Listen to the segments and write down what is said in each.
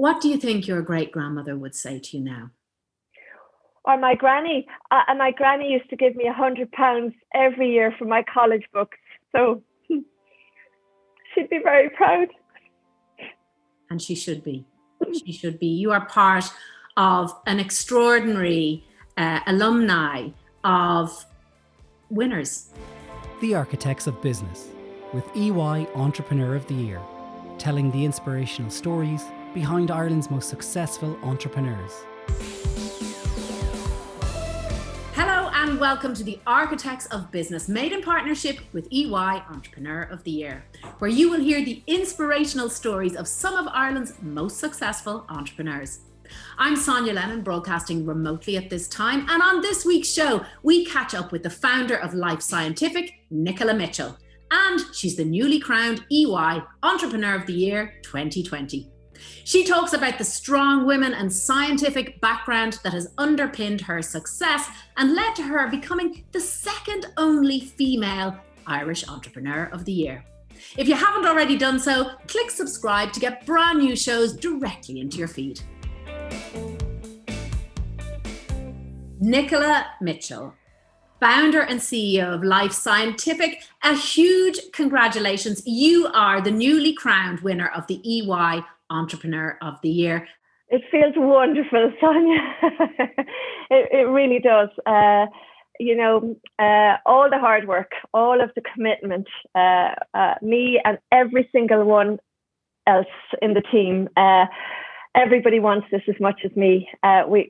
What do you think your great-grandmother would say to you now? Or my granny. And my granny used to give me £100 every year for my college books. So she'd be very proud. And she should be. She should be. You are part of an extraordinary alumni of winners. The Architects of Business with EY Entrepreneur of the Year, telling the inspirational stories behind Ireland's most successful entrepreneurs. Hello and welcome to the Architects of Business, made in partnership with EY Entrepreneur of the Year, where you will hear the inspirational stories of some of Ireland's most successful entrepreneurs. I'm Sonia Lennon, broadcasting remotely at this time, and on this week's show, we catch up with the founder of Life Scientific, Nicola Mitchell, and she's the newly crowned EY Entrepreneur of the Year 2020. She talks about the strong women and scientific background that has underpinned her success and led to her becoming the second only female Irish Entrepreneur of the Year. If you haven't already done so, click subscribe to get brand new shows directly into your feed. Nicola Mitchell, founder and CEO of Life Scientific, a huge congratulations. You are the newly crowned winner of the EY Entrepreneur of the Year. It feels wonderful, Sonia. It really does. All the hard work, all of the commitment, me and every single one else in the team, everybody wants this as much as me.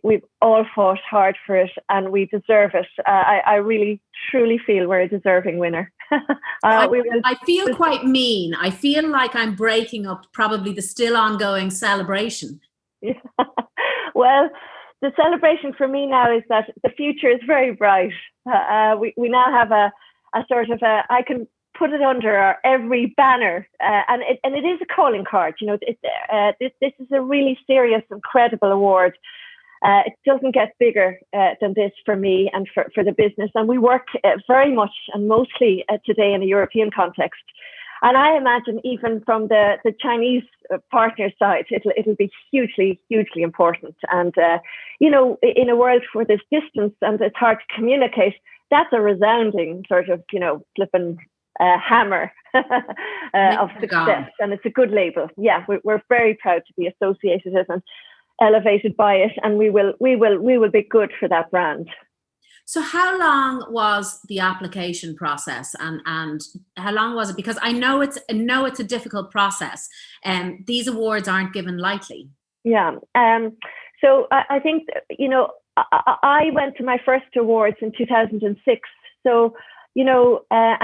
We've all fought hard for it and we deserve it. I really, truly feel we're a deserving winner. I feel quite mean. I feel like I'm breaking up probably the still ongoing celebration. Yeah. Well, the celebration for me now is that the future is very bright. We now have a sort of I can put it under every banner, and it is a calling card. This is a really serious and credible award. It doesn't get bigger than this for me and for the business. And we work very much and mostly today in a European context. And I imagine even from the Chinese partner side, it'll be hugely, hugely important. And, in a world where there's distance and it's hard to communicate, that's a resounding sort of, flipping hammer of success. And it's a good label. Yeah, we're very proud to be associated with and elevated by it, and we will be good for that brand. So how long was the application process, and how long was it? Because I know it's a difficult process, and these awards aren't given lightly. Yeah. So I think I went to my first awards in 2006. So and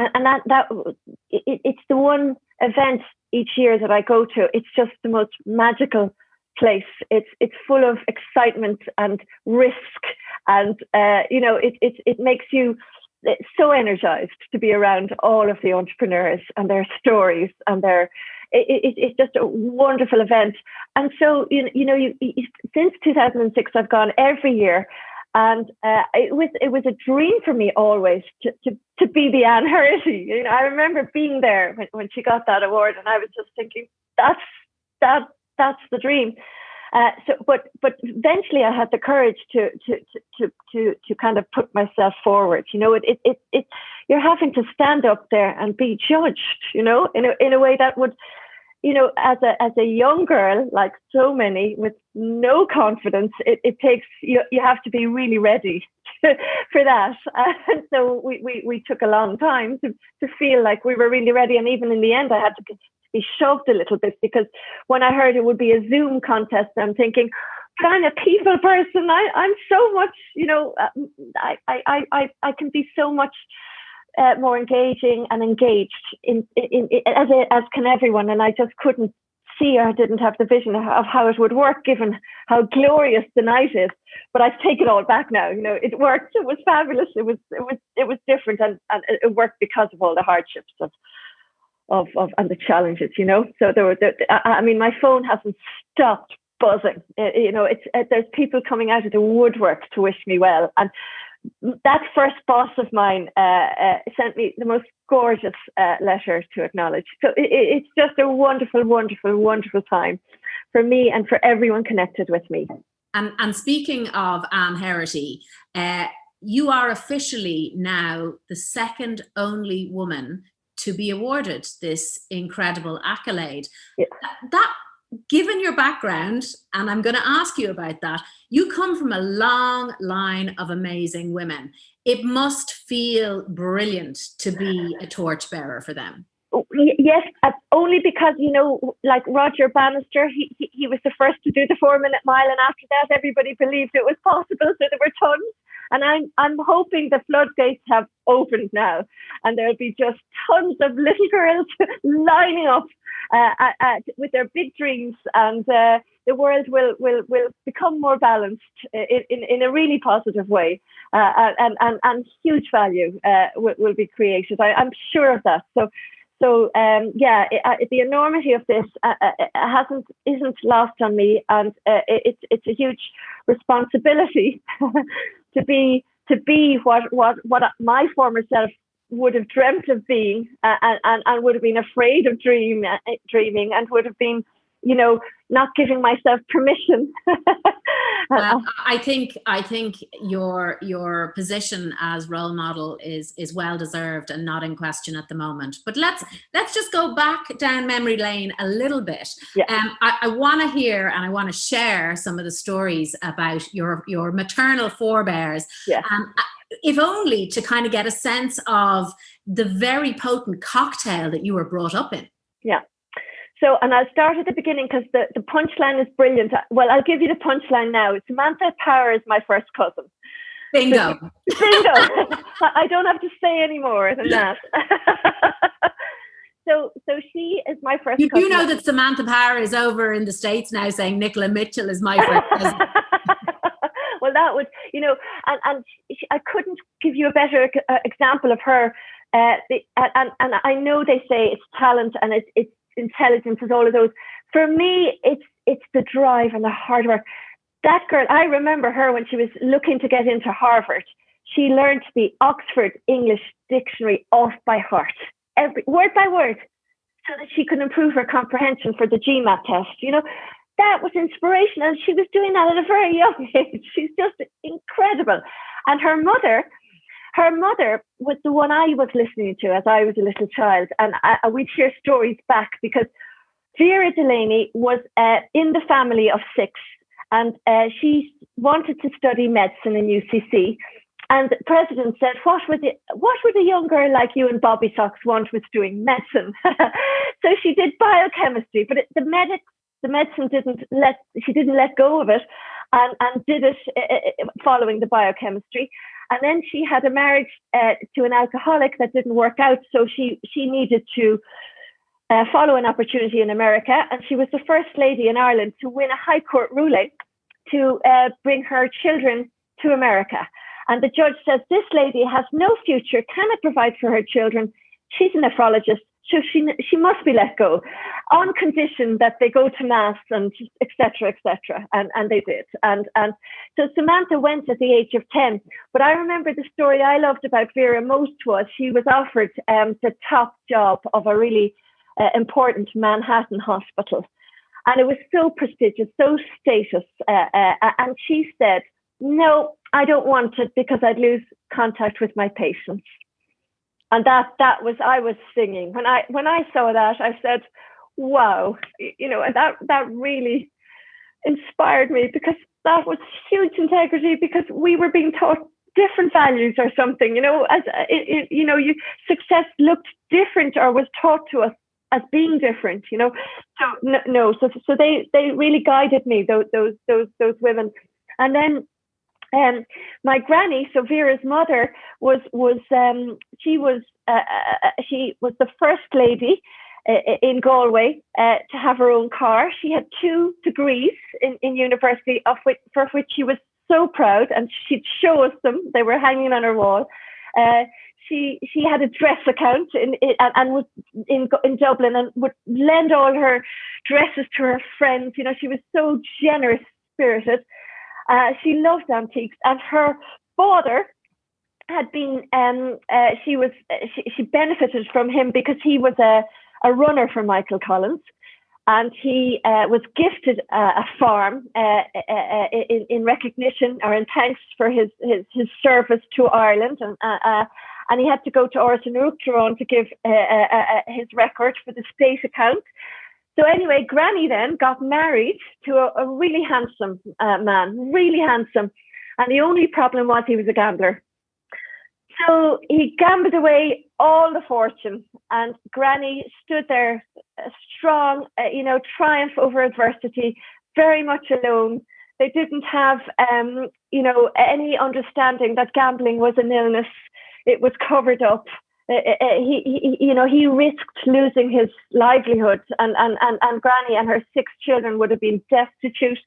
it's the one event each year that I go to. It's just the most magical place. It's full of excitement and risk, and it makes you so energized to be around all of the entrepreneurs and their stories, and it's just a wonderful event. And so since 2006 I've gone every year, and it was a dream for me always to be the Anne Hurley. I remember being there when she got that award, and I was just thinking that's the dream. But eventually I had the courage to kind of put myself forward. You're having to stand up there and be judged, in a way that would, as a young girl, like so many with no confidence, it takes, you have to be really ready for that. And so we took a long time to feel like we were really ready. And even in the end, I had to be shoved a little bit, because when I heard it would be a Zoom contest, I'm thinking, but I'm a people person. I'm so much, I can be so much more engaging and engaged as can everyone. And I just couldn't see, or I didn't have the vision of how it would work, given how glorious the night is. But I take it all back now. It worked. It was fabulous. It was different, and it worked because of all the hardships of and the challenges. So my phone hasn't stopped buzzing. There's people coming out of the woodwork to wish me well, and that first boss of mine sent me the most gorgeous letter to acknowledge. So it's just a wonderful, wonderful, wonderful time for me and for everyone connected with me. And speaking of Anne Herity, you are officially now the second only woman to be awarded this incredible accolade. Yeah. That, given your background, and I'm going to ask you about that, you come from a long line of amazing women. It must feel brilliant to be a torchbearer for them. Yes, only because, like Roger Bannister, he was the first to do the 4-minute mile, and after that, everybody believed it was possible. So there were tons, and I'm hoping the floodgates have opened now, and there'll be just tons of little girls lining up with their big dreams, and the world will become more balanced in a really positive way, and huge value will be created. I'm sure of that. So the enormity of this isn't lost on me, and it's a huge responsibility to be what my former self would have dreamt of being, and would have been afraid of dreaming, and would have been, not giving myself permission. Well, I think your position as role model is well deserved and not in question at the moment. But let's just go back down memory lane a little bit. Yeah. I want to hear and I want to share some of the stories about your maternal forebears. Yeah. If only to kind of get a sense of the very potent cocktail that you were brought up in. Yeah. So, and I'll start at the beginning because the punchline is brilliant. Well, I'll give you the punchline now. Samantha Power is my first cousin. Bingo. Bingo. I don't have to say any more than that. So she is my first cousin. You know that Samantha Power is over in the States now saying Nicola Mitchell is my first cousin. Well, that was, and I couldn't give you a better example of her. And I know they say it's talent and it's intelligence, is all of those. For me, it's the drive and the hard work. That girl, I remember her when she was looking to get into Harvard. She learned the Oxford English Dictionary off by heart, word by word, so that she could improve her comprehension for the GMAT test. That was inspirational. She was doing that at a very young age. She's just incredible. And her mother was the one I was listening to as I was a little child. And we'd hear stories back because Vera Delaney was in the family of 6, and she wanted to study medicine in UCC. And the president said, what would a young girl like you and Bobby Socks want with doing medicine? So she did biochemistry, but the medicine didn't let go of it, and did it following the biochemistry. And then she had a marriage to an alcoholic that didn't work out, so she needed to follow an opportunity in America, and she was the first lady in Ireland to win a high court ruling to bring her children to America. And the judge says, this lady has no future, cannot provide for her children. She's a nephrologist, so she must be let go, on condition that they go to mass and et cetera, and they did. And so Samantha went at the age of 10. But I remember the story I loved about Vera most was she was offered the top job of a really important Manhattan hospital. And it was so prestigious, so status. And she said, no, I don't want it because I'd lose contact with my patients. And that was, I was singing. When I saw that, I said, wow, and that really inspired me, because that was huge integrity, because we were being taught different values or something, success looked different or was taught to us as being different, So they really guided me, those women. And then my granny, so Vera's mother, she was the first lady in Galway to have her own car. She had 2 degrees in university, for which she was so proud, and she'd show us them. They were hanging on her wall. She had a dress account and was in Dublin, and would lend all her dresses to her friends. She was so generous spirited. She loved antiques, and her father had been. She benefited from him because he was a runner for Michael Collins, and he was gifted a farm in recognition or in thanks for his service to Ireland, and he had to go to Orson to give his record for the state account. So anyway, Granny then got married to a really handsome man, really handsome, and the only problem was he was a gambler. So he gambled away all the fortune, and Granny stood there, strong, triumph over adversity, very much alone. They didn't have, any understanding that gambling was an illness. It was covered up. He risked losing his livelihood, and Granny and her 6 children would have been destitute.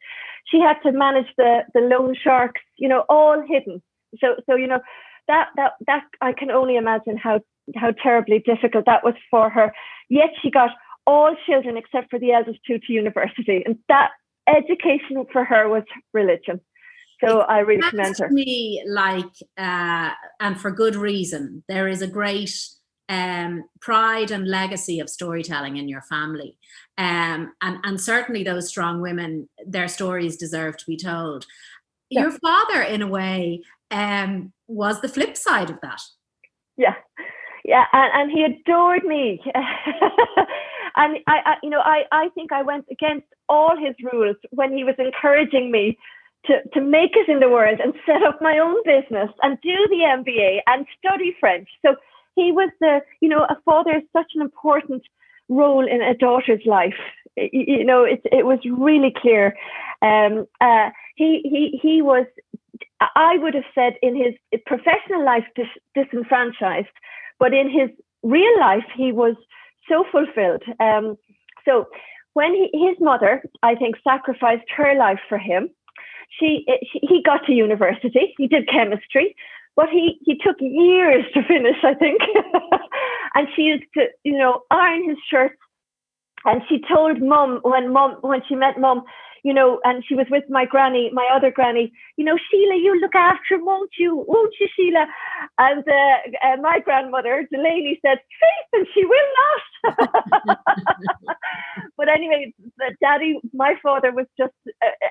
She had to manage the loan sharks, all hidden. So that I can only imagine how terribly difficult that was for her. Yet she got all children except for the eldest 2 to university, and that education for her was religion. So I really commend her. To me, and for good reason, there is a great pride and legacy of storytelling in your family, and certainly those strong women, their stories deserve to be told. Yeah. Your father, in a way, was the flip side of that. Yeah, and he adored me, and I think I went against all his rules when he was encouraging me to make it in the world and set up my own business and do the MBA and study French. So he was a father is such an important role in a daughter's life. It was really clear. He was, I would have said, in his professional life disenfranchised, but in his real life he was so fulfilled. So when his mother, I think, sacrificed her life for him, he got to university. He did chemistry, but he took years to finish, I think. And she used to, iron his shirts. And she told Mum when she met Mum, and she was with my other granny, Sheila, you look after him, won't you, Sheila? And my grandmother, Delaney, said, faith, and she will not. But anyway, my father was just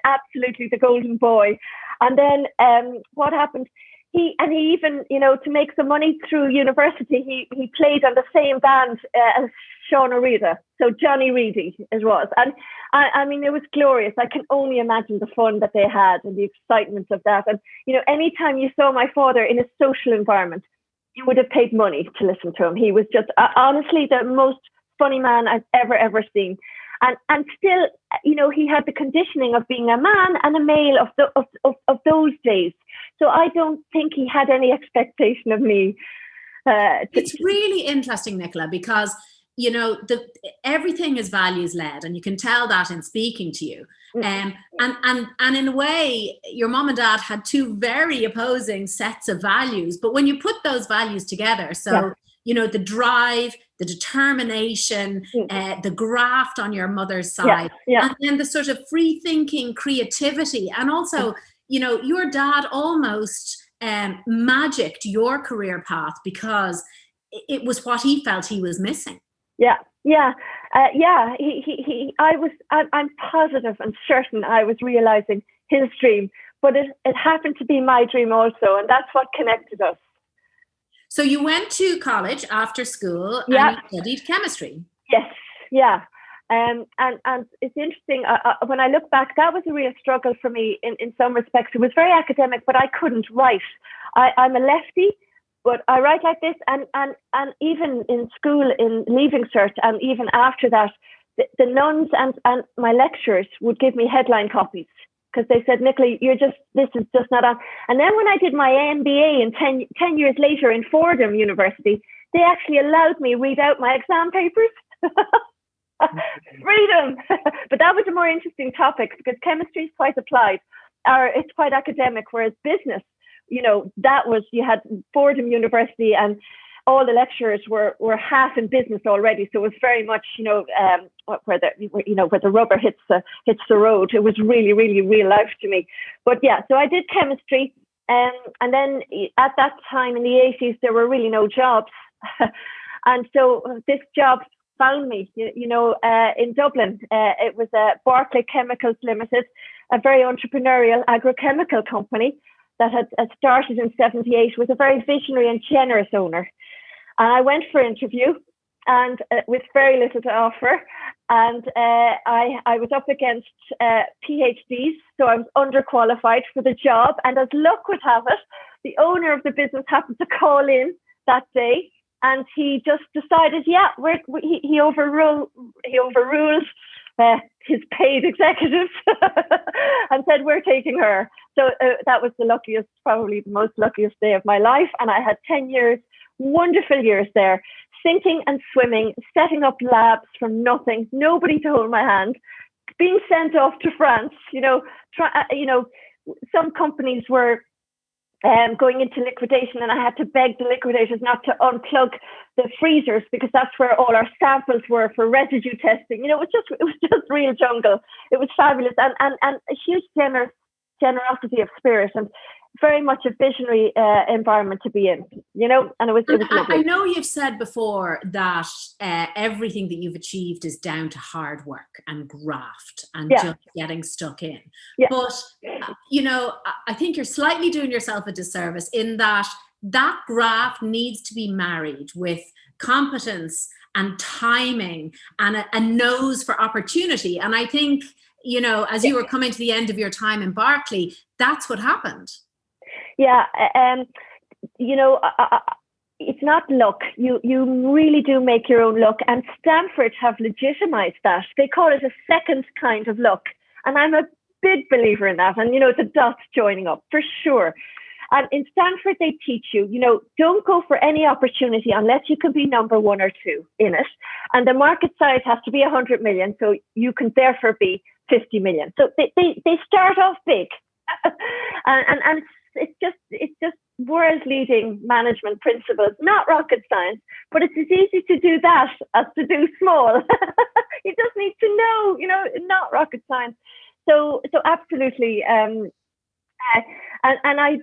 absolutely the golden boy. And then what happened? He even, to make some money through university, he played on the same band as Sean O'Reilly, so Johnny Reedy it was. And I mean, it was glorious. I can only imagine the fun that they had and the excitement of that. And, anytime you saw my father in a social environment, you would have paid money to listen to him. He was just honestly the most funny man I've ever seen. And still, he had the conditioning of being a man and a male of those days. So I don't think he had any expectation of me. It's really interesting, Nicola, because, everything is values led, and you can tell that in speaking to you. And in a way, your mom and dad had 2 very opposing sets of values. But when you put those values together, the drive, the determination, the graft on your mother's side, and then the sort of free thinking creativity. And also, your dad almost magicked your career path because it was what he felt he was missing. I'm positive and certain I was realizing his dream, but it happened to be my dream also. And that's what connected us. So you went to college after school and you studied chemistry. Yes, yeah. And it's interesting, when I look back, that was a real struggle for me in some respects. It was very academic, but I couldn't write. I'm a lefty, but I write like this. And even in school, in Leaving Cert, and even after that, the nuns and my lecturers would give me headline copies, because they said, Nicola, this is just not on. And then when I did my MBA in 10 years later in Fordham University, they actually allowed me read out my exam papers. Freedom. But that was a more interesting topic, because chemistry is quite applied, or it's quite academic, whereas business, you had Fordham University and all the lecturers were half in business already. So it was very much, where the rubber hits the road. It was really, really real life to me. But yeah, so I did chemistry. And then at that time in the 80s, there were really no jobs. And so this job found me, in Dublin. It was Barclay Chemicals Limited, a very entrepreneurial agrochemical company that had started in '78 with a very visionary and generous owner. And I went for interview, and with very little to offer. And I was up against PhDs, so I was underqualified for the job. And as luck would have it, the owner of the business happened to call in that day, and he just decided, he overruled his paid executives and said, we're taking her. So that was probably the most luckiest day of my life. And I had 10 years, wonderful years there, sinking and swimming, setting up labs from nothing, nobody to hold my hand, being sent off to France. Some companies were going into liquidation, and I had to beg the liquidators not to unplug the freezers because that's where all our samples were for residue testing. It was just real jungle. It was fabulous, and a huge generosity of spirit, and very much a visionary environment to be in, and it was lovely. I know you've said before that everything that you've achieved is down to hard work and graft and just getting stuck in. Yeah. But, I think you're slightly doing yourself a disservice in that graft needs to be married with competence and timing and a nose for opportunity. And I think, as you were coming to the end of your time in Barclay, that's what happened. Yeah, it's not luck. You really do make your own luck, and Stanford have legitimized that. They call it a second kind of luck, and I'm a big believer in that. And the dots joining up for sure. And in Stanford, they teach you, don't go for any opportunity unless you can be number 1 or 2 in it, and the market size has to be 100 million, so you can therefore be 50 million. So they start off big, and it's just world-leading management principles, not rocket science, but it's as easy to do that as to do small. You just need to know, not rocket science. So absolutely. And I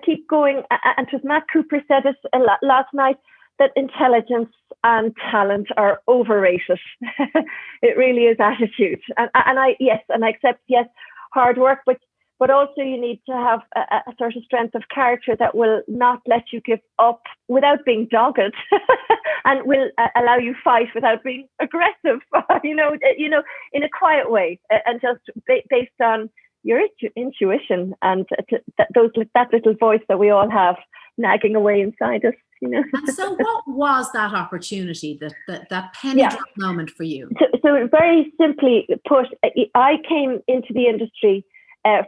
keep going, and it was Matt Cooper said this last night, that intelligence and talent are overrated. It really is attitude. And I accept, hard work, but also you need to have a sort of strength of character that will not let you give up without being dogged, and will allow you fight without being aggressive, in a quiet way, and just based on your intuition and that little voice that we all have nagging away inside us. And so what was that opportunity, that penny drop moment for you? So very simply put, I came into the industry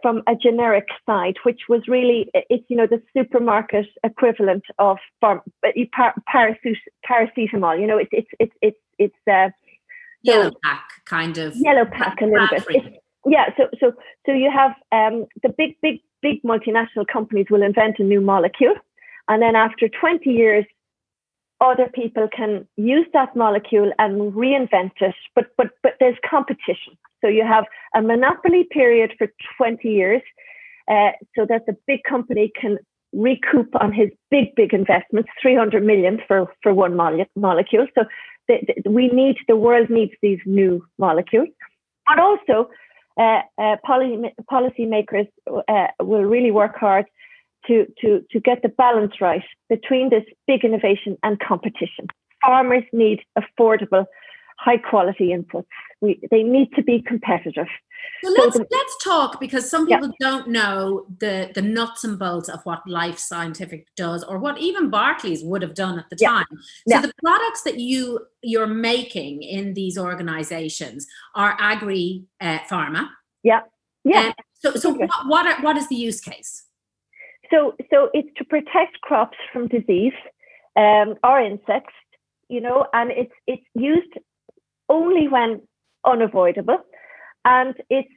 from a generic side, which was really, it's the supermarket equivalent of paracetamol. It's yellow pack kind of. Yellow pack a little bit. So you have the big multinational companies will invent a new molecule, and then after 20 years, other people can use that molecule and reinvent it. But there's competition. So you have a monopoly period for 20 years, so that the big company can recoup on his big investments, 300 million for one molecule. So the world needs these new molecules, but also policymakers will really work hard to get the balance right between this big innovation and competition. Farmers need affordable, high quality inputs. They need to be competitive. So let's talk, because some people don't know the nuts and bolts of what Life Scientific does, or what even Barclays would have done at the time. So the products that you're making in these organizations are agri-pharma. So what is the use case? So it's to protect crops from disease or insects, and it's used only when unavoidable, and it's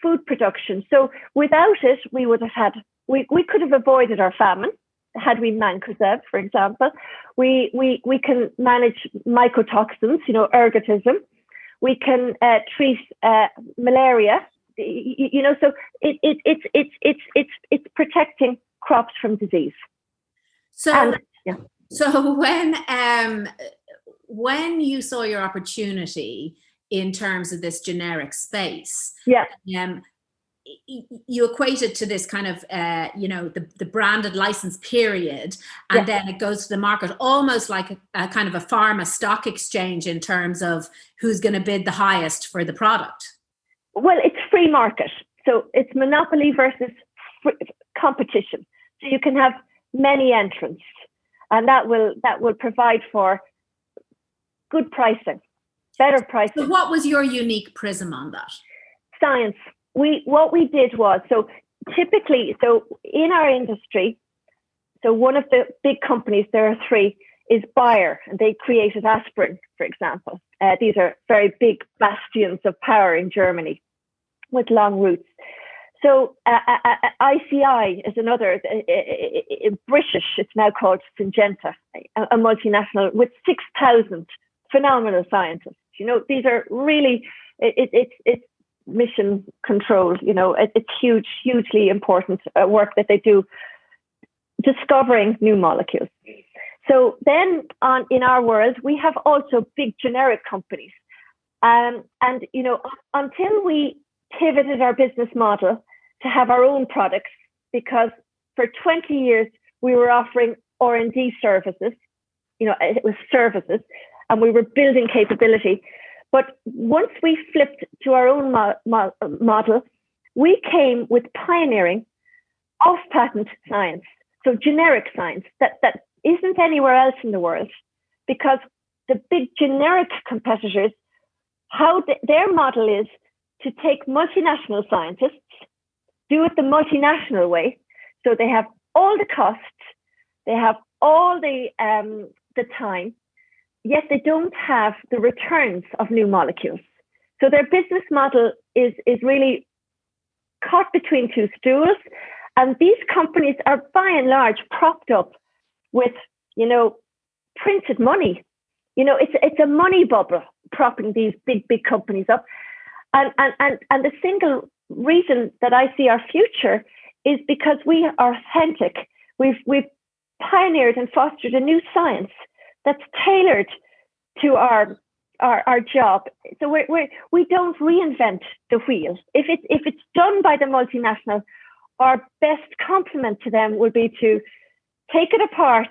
food production. So without it, we could have avoided our famine had we mancozeb, for example. We can manage mycotoxins, ergotism. We can treat malaria. So it's protecting crops from disease. So when when you saw your opportunity in terms of this generic space, Yeah. You equate it to this kind of, the branded license period, and then it goes to the market almost like a kind of a pharma stock exchange in terms of who's going to bid the highest for the product. Well, it's free market. So it's monopoly versus competition. So you can have many entrants, and that will provide for good pricing, better pricing. So what was your unique prism on that? Science. What we did was, so typically, so in our industry, so one of the big companies, there are three, is Bayer, and they created aspirin, for example. These are very big bastions of power in Germany with long roots. So ICI is another, British, it's now called Syngenta, a multinational with 6,000 phenomenal scientists. You know, these are really, it's mission control, you know, it's hugely important work that they do discovering new molecules. So then in our world, we have also big generic companies. And, you know, until we pivoted our business model to have our own products, because for 20 years, we were offering R&D services, you know, it was services, and we were building capability. But once we flipped to our own model, we came with pioneering off-patent science, so generic science that isn't anywhere else in the world, because the big generic competitors, their model is to take multinational scientists, do it the multinational way, so they have all the costs, they have all the time, yet they don't have the returns of new molecules. So their business model is really caught between two stools. And these companies are by and large propped up with, you know, printed money. You know, it's a money bubble propping these big companies up. And the single reason that I see our future is because we are authentic. We've pioneered and fostered a new science that's tailored to our job. So we don't reinvent the wheel. If it's done by the multinational, our best compliment to them will be to take it apart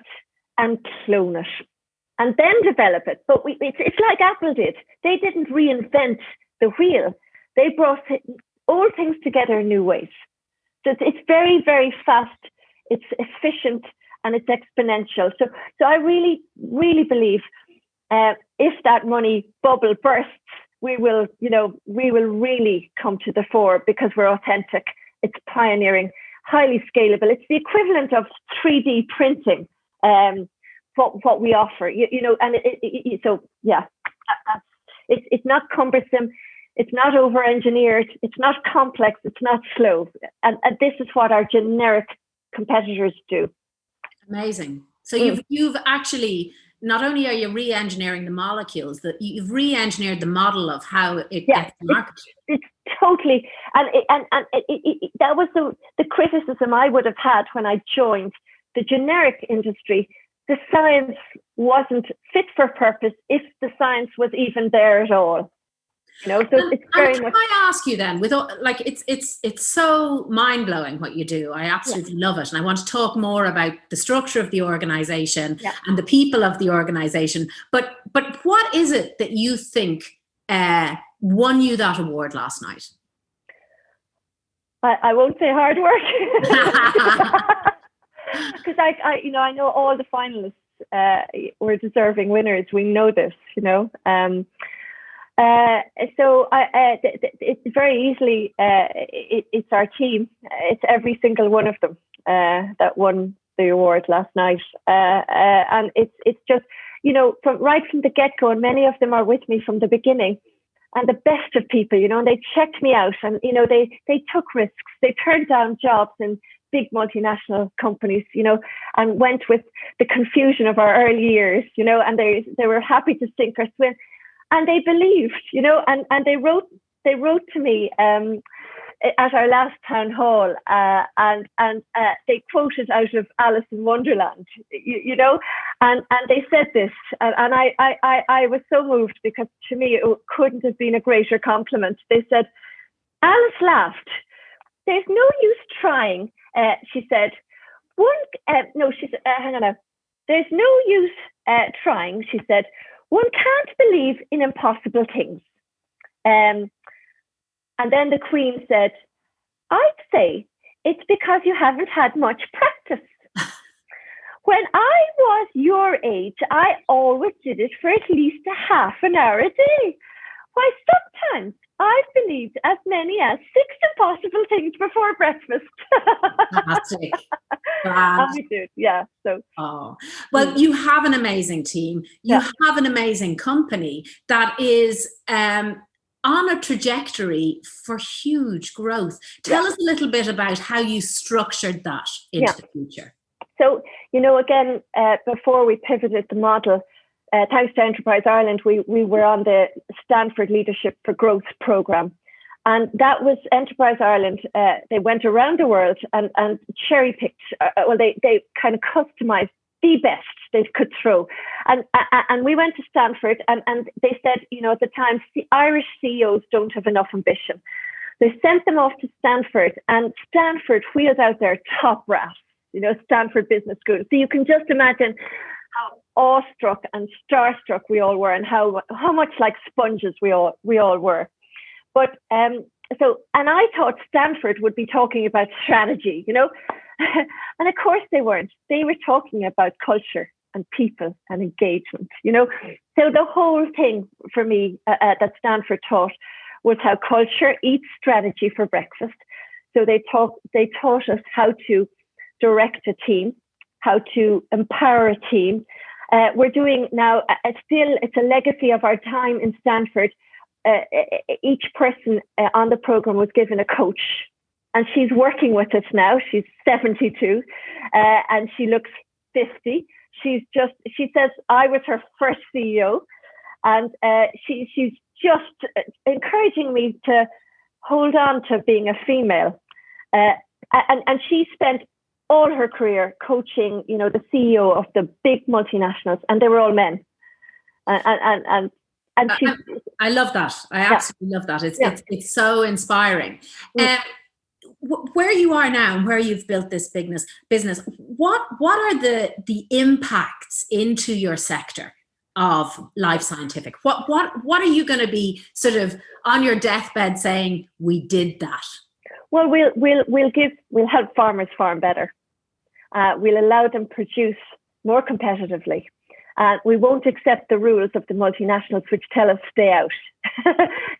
and clone it, and then develop it. But it's like Apple did. They didn't reinvent the wheel. They brought old things together in new ways. So it's very, very fast. It's efficient, and it's exponential. So I really, really believe if that money bubble bursts, we will really come to the fore because we're authentic. It's pioneering, highly scalable. It's the equivalent of 3D printing. What we offer, you know, and so yeah, it's not cumbersome. It's not over-engineered. It's not complex. It's not slow. And this is what our generic competitors do. Amazing. So you've actually, not only are you re-engineering the molecules, that you've re-engineered the model of how it gets to market. It's totally, and that was the criticism I would have had when I joined the generic industry. The science wasn't fit for purpose if the science was even there at all. You know, so it's very much. Can I ask you then, with like it's so mind blowing what you do. I absolutely love it, and I want to talk more about the structure of the organization and the people of the organization. But what is it that you think won you that award last night? I won't say hard work, because I know all the finalists were deserving winners. We know this, you know. So it's very easily, it's our team. It's every single one of them that won the award last night. And it's just, you know, right from the get-go, and many of them are with me from the beginning, and the best of people, you know, and they checked me out, and, you know, they took risks. They turned down jobs in big multinational companies, you know, and went with the confusion of our early years, you know, and they were happy to sink or swim. And they believed, you know, and they wrote to me at our last town hall, and they quoted out of Alice in Wonderland, you know, And they said this, and I was so moved, because to me it couldn't have been a greater compliment. They said, Alice laughed. There's no use trying, she said. She said, hang on now. There's no use trying, she said. One can't believe in impossible things. And then the Queen said, I'd say it's because you haven't had much practice. When I was your age, I always did it for at least a half an hour a day. Why, sometimes I've believed as many as 6 impossible things before breakfast. Fantastic. And we did, yeah. So, well, you have an amazing team. You have an amazing company that is on a trajectory for huge growth. Tell us a little bit about how you structured that into the future. So, again, before we pivoted the model, thanks to Enterprise Ireland, we were on the Stanford Leadership for Growth program. And that was Enterprise Ireland. They went around the world and cherry-picked, they kind of customized the best they could throw. And we went to Stanford, and they said, at the time, Irish CEOs don't have enough ambition. They sent them off to Stanford, and Stanford wheeled out their top brass, Stanford Business School. So you can just imagine how awestruck and starstruck we all were, and how much like sponges we all were. But and I thought Stanford would be talking about strategy, and of course they weren't. They were talking about culture and people and engagement, So the whole thing for me that Stanford taught was how culture eats strategy for breakfast. So they taught us how to direct a team, how to empower a team. We're doing now, it's a legacy of our time in Stanford. Each person on the program was given a coach, and she's working with us now. She's 72 and she looks 50. She says I was her first CEO, and she's just encouraging me to hold on to being a female. And she spent all her career coaching, the CEO of the big multinationals, and they were all men. And I love that. I absolutely love that. It's so inspiring. Where you are now and where you've built this business, what are the impacts into your sector of Life Scientific? What are you going to be sort of on your deathbed saying, we did that? Well, we'll help farmers farm better. We'll allow them produce more competitively. We won't accept the rules of the multinationals which tell us stay out.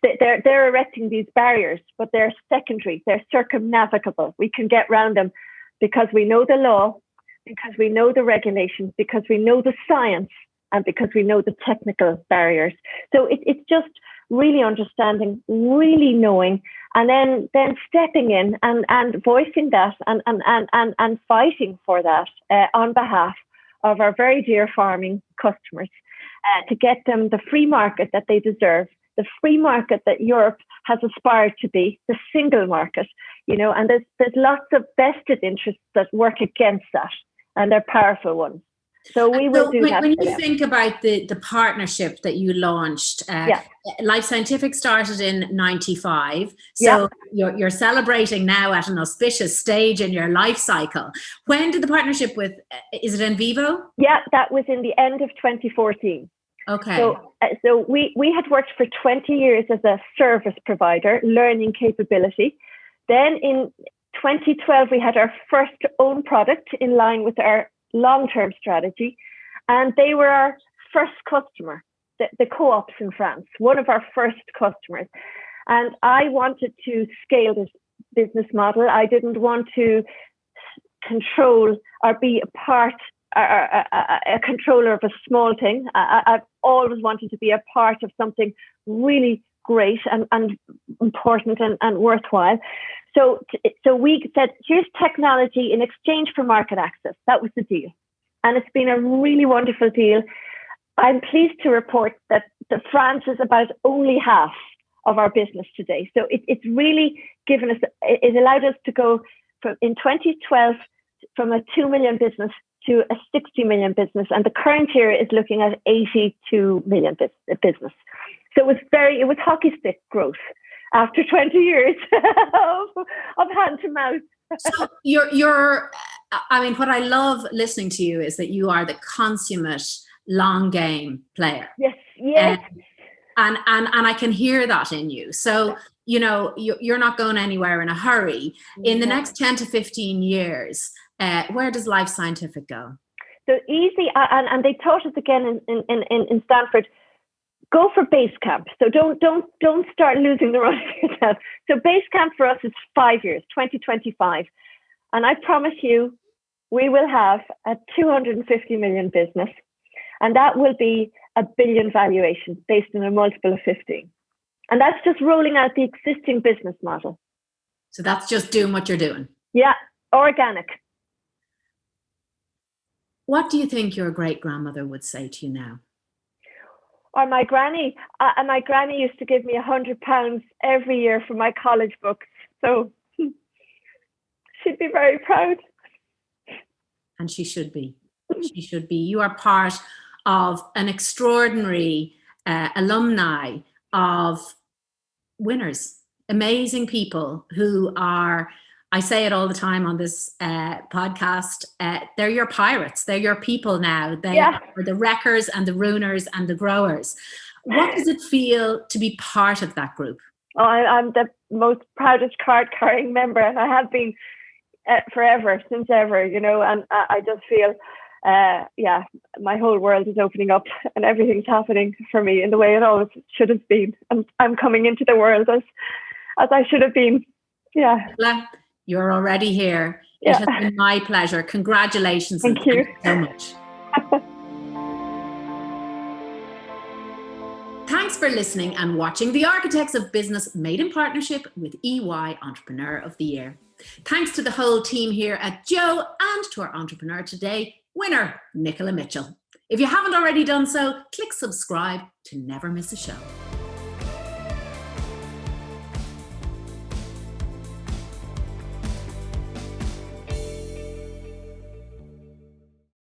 They're erecting these barriers, but they're secondary. They're circumnavigable. We can get around them because we know the law, because we know the regulations, because we know the science, and because we know the technical barriers. So it's just really understanding, really knowing, and then stepping in and voicing that and fighting for that on behalf of our very dear farming customers, to get them the free market that they deserve, the free market that Europe has aspired to be, the single market, and there's lots of vested interests that work against that, and they're powerful ones. So we will do that. When you think about the partnership that you launched, Life Scientific started in 95. So you're celebrating now at an auspicious stage in your life cycle. When did the partnership with, is it in Vivo? Yeah, that was in the end of 2014. Okay. So we had worked for 20 years as a service provider, learning capability. Then in 2012, we had our first own product in line with our long-term strategy, and they were our first customer, the co-ops in France, one of our first customers. And I wanted to scale this business model. I didn't want to control or be a controller of a small thing. I've always wanted to be a part of something really great and important and worthwhile. So we said, here's technology in exchange for market access. That was the deal. And it's been a really wonderful deal. I'm pleased to report that France is about only half of our business today. So it's really given us, it allowed us to go from, in 2012, from a 2 million business to a 60 million business, and the current year is looking at 82 million business. So it was hockey stick growth after 20 years of hand to mouth. So what I love listening to you is that you are the consummate long game player. Yes. And I can hear that in you. So, you're not going anywhere in a hurry. In the next 10 to 15 years, where does Life Scientific go? So easy, and they taught us again in Stanford, go for base camp. So don't start losing the run of yourself. So base camp for us is 5 years, 2025. And I promise you, we will have a 250 million business. And that will be a billion valuation based on a multiple of 15. And that's just rolling out the existing business model. So that's just doing what you're doing. Yeah, organic. What do you think your great grandmother would say to you now? Or my granny. My granny used to give me £100 every year for my college books. So she'd be very proud. And she should be. She should be. You are part of an extraordinary alumni of winners, amazing people who are, I say it all the time on this podcast, they're your pirates, they're your people now. They are the wreckers and the ruiners and the growers. What does it feel to be part of that group? Oh, I'm the most proudest card-carrying member, and I have been forever, since ever, and I just feel my whole world is opening up and everything's happening for me in the way it always should have been. And I'm coming into the world as I should have been. Yeah. You're already here. Yeah. It has been my pleasure. Congratulations. Thank you so much. Thanks for listening and watching The Architects of Business, made in partnership with EY Entrepreneur of the Year. Thanks to the whole team here at JOE and to our entrepreneur today, winner Nicola Mitchell. If you haven't already done so, click subscribe to never miss a show.